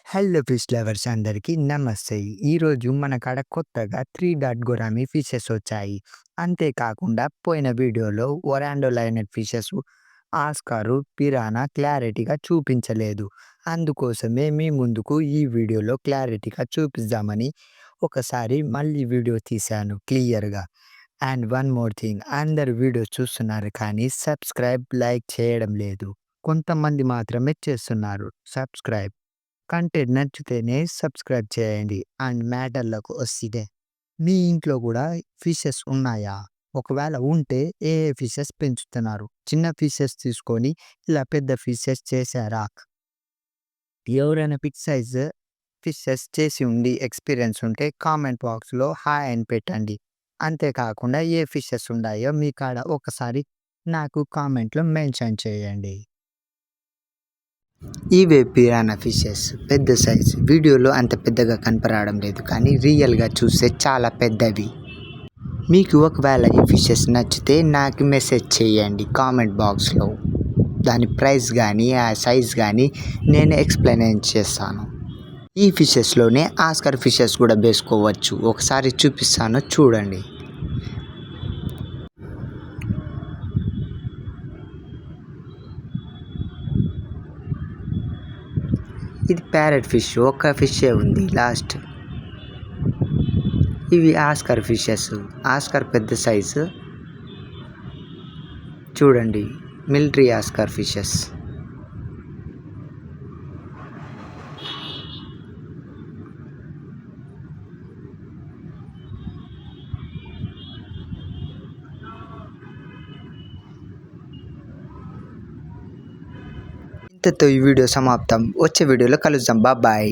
Hello fish lovers అందరికీ నమస్తే. ఈరోజు మన కాడ కొత్తగా 3 డాట్ గొరామి ఫిషెస్ వచ్చాయి. అంతేకాకుండా పోయిన వీడియోలో ఒరాండో లైనెట్ ఫిషెస్, ఆస్కారు, పిరానా క్లారిటీగా చూపించలేదు. అందుకోసమే మీ ముందుకు ఈ వీడియోలో క్లారిటీగా చూపిద్దామని ఒకసారి మళ్ళీ వీడియో తీశాను క్లియర్‌గా. అండ్ వన్ మోర్ థింగ్, అందరూ వీడియో చూస్తున్నారు కానీ సబ్స్క్రైబ్, లైక్ చేయడం లేదు. కొంతమంది మాత్రమే చేస్తున్నారు సబ్స్క్రైబ్. కంటెంట్ నచ్చితేనే సబ్స్క్రైబ్ చేయండి. అండ్ మ్యాటర్‌లోకి వస్తే మీ ఇంట్లో కూడా ఫిషెస్ ఉన్నాయా? ఒకవేళ ఉంటే ఏ ఏ ఫిషెస్ పెంచుతున్నారు? చిన్న ఫిషెస్ తీసుకొని ఇలా పెద్ద ఫిషెస్ చేశారా? ఎవరైనా బిగ్ సైజ్ ఫిషెస్ చేసి ఉండి ఎక్స్‌పీరియన్స్ ఉంటే కామెంట్ బాక్స్‌లో హాయ్ అని పెట్టండి. అంతేకాకుండా ఏ ఫిషెస్ ఉన్నాయో మీ కాడ ఒకసారి నాకు కామెంట్‌లో మెన్షన్ చేయండి. ఇవే పిరానా ఫిషెస్ పెద్ద సైజు. వీడియోలో అంత పెద్దగా కనపడడం లేదు కానీ రియల్‌గా చూస్తే చాలా పెద్దవి. మీకు ఒకవేళ ఈ ఫిషెస్ నచ్చితే నాకు మెసేజ్ చేయండి కామెంట్ బాక్స్‌లో. దాని ప్రైస్ గానీ, ఆ సైజ్ గానీ నేను ఎక్స్‌ప్లెయిన్ చేస్తాను. ఈ ఫిషెస్‌లోనే ఆస్కార్ ఫిషెస్ కూడా వేసుకోవచ్చు. ఒకసారి చూపిస్తాను చూడండి. ఇది ప్యారెట్ ఫిష్. ఒక్క ఫిషే ఉంది లాస్ట్. ఇవి ఆస్కార్ ఫిషెస్. ఆస్కార్ పెద్ద సైజు. చూడండి, మిలిటరీ ఆస్కార్ ఫిషెస్. ఇంతతో ఈ వీడియో సమాప్తం. వచ్చే వీడియోలో కలుద్దాం. బాయ్.